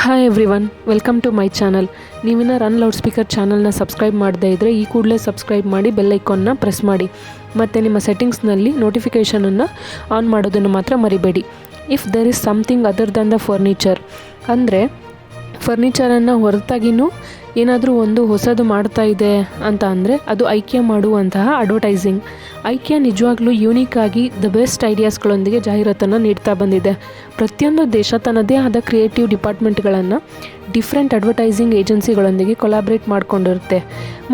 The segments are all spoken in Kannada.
Hi everyone, welcome to my channel. ನೀವಿನ ರನ್ ಲೌಡ್ ಸ್ಪೀಕರ್ ಚಾನಲ್ನ ಸಬ್ಸ್ಕ್ರೈಬ್ ಮಾಡದೇ ಇದ್ದರೆ ಈ ಕೂಡಲೇ ಸಬ್ಸ್ಕ್ರೈಬ್ ಮಾಡಿ ಬೆಲ್ ಐಕಾನ್ನ ಪ್ರೆಸ್ ಮಾಡಿ ಮತ್ತು ನಿಮ್ಮ ಸೆಟ್ಟಿಂಗ್ಸ್ನಲ್ಲಿ ನೋಟಿಫಿಕೇಷನನ್ನು ಆನ್ ಮಾಡೋದನ್ನು ಮಾತ್ರ ಮರಿಬೇಡಿ. If there is something other than the furniture, ಅಂದರೆ ಫರ್ನಿಚರನ್ನು ಹೊರತಾಗಿಯೂ ಏನಾದರೂ ಒಂದು ಹೊಸದು ಮಾಡ್ತಾ ಇದೆ ಅಂತ ಅಂದರೆ ಅದು ಐಕಿಯಾ ಮಾಡುವಂತಹ ಅಡ್ವರ್ಟೈಸಿಂಗ್. ಐಕಿಯಾ ನಿಜವಾಗ್ಲೂ ಯೂನಿಕ್ ಆಗಿ ದ ಬೆಸ್ಟ್ ಐಡಿಯಾಸ್ಗಳೊಂದಿಗೆ ಜಾಹೀರಾತನ್ನು ನೀಡ್ತಾ ಬಂದಿದೆ. ಪ್ರತಿಯೊಂದು ದೇಶ ತನ್ನದೇ ಆದ ಕ್ರಿಯೇಟಿವ್ ಡಿಪಾರ್ಟ್ಮೆಂಟ್ಗಳನ್ನು ಡಿಫ್ರೆಂಟ್ ಅಡ್ವರ್ಟೈಸಿಂಗ್ ಏಜೆನ್ಸಿಗಳೊಂದಿಗೆ ಕೊಲಾಬ್ರೇಟ್ ಮಾಡಿಕೊಂಡಿರುತ್ತೆ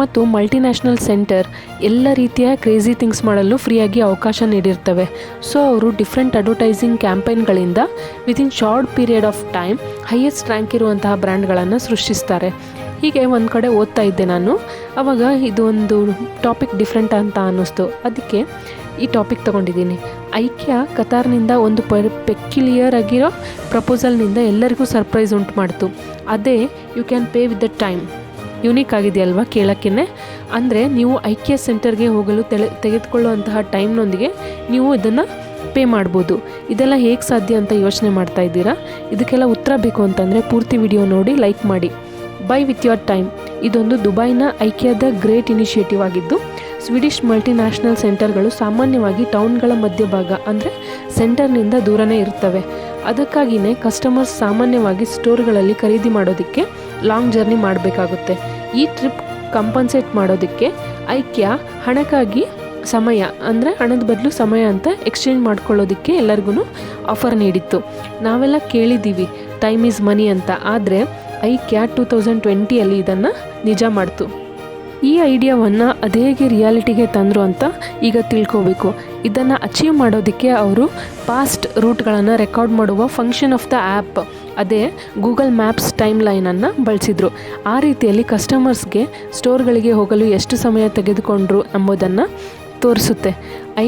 ಮತ್ತು ಮಲ್ಟಿನ್ಯಾಷನಲ್ ಸೆಂಟರ್ ಎಲ್ಲ ರೀತಿಯ ಕ್ರೇಜಿ ಥಿಂಗ್ಸ್ ಮಾಡಲು ಫ್ರೀಯಾಗಿ ಅವಕಾಶ ನೀಡಿರ್ತವೆ. ಸೊ ಅವರು ಡಿಫ್ರೆಂಟ್ ಅಡ್ವರ್ಟೈಸಿಂಗ್ ಕ್ಯಾಂಪೇನ್ಗಳಿಂದ within short period of time highest rank ಇರುವಂತಹ ಬ್ರ್ಯಾಂಡ್ಗಳನ್ನು ಸೃಷ್ಟಿಸ್ತಾರೆ. ಹೀಗೆ ಒಂದು ಕಡೆ ಓದ್ತಾ ಇದ್ದೆ ನಾನು, ಆವಾಗ ಇದು ಒಂದು ಟಾಪಿಕ್ ಡಿಫ್ರೆಂಟ್ ಅಂತ ಅನ್ನಿಸ್ತು. ಅದಕ್ಕೆ ಈ ಟಾಪಿಕ್ ತೊಗೊಂಡಿದ್ದೀನಿ. ಐಕಿಯಾ ಕತಾರ್ನಿಂದ ಒಂದು ಪೆಕ್ಯುಲಿಯರ್ ಆಗಿರೋ ಪ್ರಪೋಸಲ್ನಿಂದ ಎಲ್ಲರಿಗೂ ಸರ್ಪ್ರೈಸ್ ಉಂಟು ಮಾಡ್ತು. ಅದೇ you can pay with the time. Unique ಆಗಿದೆಯಲ್ವಾ ಕೇಳೋಕ್ಕೇ. ಅಂದರೆ ನೀವು ಐಕಿಯಾ ಸೆಂಟರ್ಗೆ ಹೋಗಲು ತೆಗೆದುಕೊಳ್ಳುವಂತಹ ಟೈಮ್ನೊಂದಿಗೆ ನೀವು ಇದನ್ನು ಪೇ ಮಾಡ್ಬೋದು. ಇದೆಲ್ಲ ಹೇಗೆ ಸಾಧ್ಯ ಅಂತ ಯೋಚನೆ ಮಾಡ್ತಾ ಇದ್ದೀರಾ? ಇದಕ್ಕೆಲ್ಲ ಉತ್ತರ ಬೇಕು ಅಂತಂದರೆ ಪೂರ್ತಿ ವಿಡಿಯೋ ನೋಡಿ, ಲೈಕ್ ಮಾಡಿ. ಬೈ ವಿತ್ ಯೋರ್ ಟೈಮ್ ಇದೊಂದು ದುಬೈನ ಐಕಿಯಾದ ಗ್ರೇಟ್ ಇನಿಷಿಯೇಟಿವ್ ಆಗಿದ್ದು, ಸ್ವೀಡಿಷ್ ಮಲ್ಟಿನ್ಯಾಷನಲ್ ಸೆಂಟರ್ಗಳು ಸಾಮಾನ್ಯವಾಗಿ ಟೌನ್ಗಳ ಮಧ್ಯಭಾಗ ಅಂದರೆ ಸೆಂಟರ್ನಿಂದ ದೂರನೇ ಇರ್ತವೆ. ಅದಕ್ಕಾಗಿಯೇ ಕಸ್ಟಮರ್ಸ್ ಸಾಮಾನ್ಯವಾಗಿ ಸ್ಟೋರ್ಗಳಲ್ಲಿ ಖರೀದಿ ಮಾಡೋದಕ್ಕೆ ಲಾಂಗ್ ಜರ್ನಿ ಮಾಡಬೇಕಾಗುತ್ತೆ. ಈ ಟ್ರಿಪ್ ಕಂಪನ್ಸೇಟ್ ಮಾಡೋದಕ್ಕೆ ಐಕಿಯಾ ಹಣಕ್ಕಾಗಿ ಸಮಯ, ಅಂದರೆ ಹಣದ ಬದಲು ಸಮಯ ಅಂತ ಎಕ್ಸ್ಚೇಂಜ್ ಮಾಡ್ಕೊಳ್ಳೋದಕ್ಕೆ ಎಲ್ಲರಿಗೂ ಆಫರ್ ನೀಡಿತ್ತು. ನಾವೆಲ್ಲ ಕೇಳಿದ್ದೀವಿ ಟೈಮ್ ಈಸ್ ಮನಿ ಅಂತ, ಆದರೆ ಐಕಿಯಾ 2020 ಇದನ್ನು ನಿಜ ಮಾಡ್ತು. ಈ ಐಡಿಯಾವನ್ನು ಅದೇಗೆ ರಿಯಾಲಿಟಿಗೆ ತಂದರು ಅಂತ ಈಗ ತಿಳ್ಕೋಬೇಕು. ಇದನ್ನು ಅಚೀವ್ ಮಾಡೋದಕ್ಕೆ ಅವರು ಪಾಸ್ಟ್ ರೂಟ್ಗಳನ್ನು ರೆಕಾರ್ಡ್ ಮಾಡುವ ಫಂಕ್ಷನ್ ಆಫ್ ದ ಆ್ಯಪ್, ಅದೇ ಗೂಗಲ್ ಮ್ಯಾಪ್ಸ್ ಟೈಮ್ ಲೈನನ್ನು ಬಳಸಿದರು. ಆ ರೀತಿಯಲ್ಲಿ ಕಸ್ಟಮರ್ಸ್ಗೆ ಸ್ಟೋರ್ಗಳಿಗೆ ಹೋಗಲು ಎಷ್ಟು ಸಮಯ ತೆಗೆದುಕೊಂಡ್ರು ಎಂಬುದನ್ನು ತೋರಿಸುತ್ತೆ.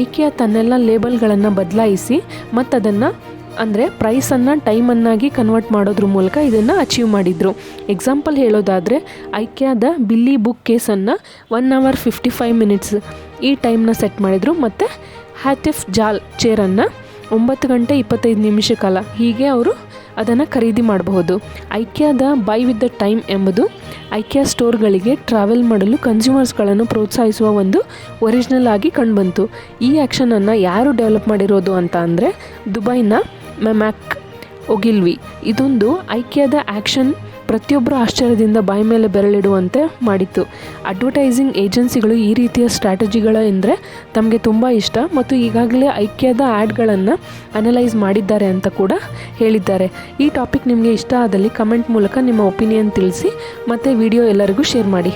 ಐಕಿಯಾ ತನ್ನೆಲ್ಲ ಲೇಬಲ್ಗಳನ್ನು ಬದಲಾಯಿಸಿ ಮತ್ತು ಅದನ್ನು ಅಂದರೆ ಪ್ರೈಸನ್ನು ಟೈಮನ್ನಾಗಿ ಕನ್ವರ್ಟ್ ಮಾಡೋದ್ರ ಮೂಲಕ ಇದನ್ನು ಅಚೀವ್ ಮಾಡಿದರು. ಎಕ್ಸಾಂಪಲ್ ಹೇಳೋದಾದರೆ ಐಕಿಯಾದ ಬಿಲ್ಲಿ ಬುಕ್ ಕೇಸನ್ನು 1 hour 55 minutes ಈ ಟೈಮ್ನ ಸೆಟ್ ಮಾಡಿದರು ಮತ್ತು ಹ್ಯಾಟಿಫ್ ಜಾಲ್ ಚೇರನ್ನು 9 ಗಂಟೆ 25 ನಿಮಿಷ ಕಾಲ ಹೀಗೆ ಅವರು ಅದನ್ನು ಖರೀದಿ ಮಾಡಬಹುದು. ಐಕಿಯಾದ ಬೈ ವಿತ್ ದ ಟೈಮ್ ಎಂಬುದು ಐಕಿಯಾ ಸ್ಟೋರ್ಗಳಿಗೆ ಟ್ರಾವೆಲ್ ಮಾಡಲು ಕನ್ಸ್ಯೂಮರ್ಸ್ಗಳನ್ನು ಪ್ರೋತ್ಸಾಹಿಸುವ ಒಂದು ಒರಿಜಿನಲ್ ಆಗಿ ಕಂಡುಬಂತು. ಈ ಆ್ಯಕ್ಷನನ್ನು ಯಾರು ಡೆವಲಪ್ ಮಾಡಿರೋದು ಅಂತ ಅಂದರೆ ದುಬೈನ ಮೆಮ್ಯಾಕ್ ಒಗಿಲ್ವಿ. ಇದೊಂದು ಐಕಿಯಾದ ಆ್ಯಕ್ಷನ್ ಪ್ರತಿಯೊಬ್ಬರು ಆಶ್ಚರ್ಯದಿಂದ ಬಾಯಿ ಮೇಲೆ ಬೆರಳಿಡುವಂತೆ ಮಾಡಿತ್ತು. ಅಡ್ವರ್ಟೈಸಿಂಗ್ ಏಜೆನ್ಸಿಗಳು ಈ ರೀತಿಯ ಸ್ಟ್ರಾಟಜಿಗಳ ಎಂದರೆ ತಮಗೆ ತುಂಬ ಇಷ್ಟ ಮತ್ತು ಈಗಾಗಲೇ ಐಕಿಯಾದ ಆ್ಯಡ್ಗಳನ್ನು ಅನಲೈಸ್ ಮಾಡಿದ್ದಾರೆ ಅಂತ ಕೂಡ ಹೇಳಿದ್ದಾರೆ. ಈ ಟಾಪಿಕ್ ನಿಮಗೆ ಇಷ್ಟ ಆದಲ್ಲಿ ಕಮೆಂಟ್ ಮೂಲಕ ನಿಮ್ಮ ಒಪಿನಿಯನ್ ತಿಳಿಸಿ ಮತ್ತು ವಿಡಿಯೋ ಎಲ್ಲರಿಗೂ ಶೇರ್ ಮಾಡಿ.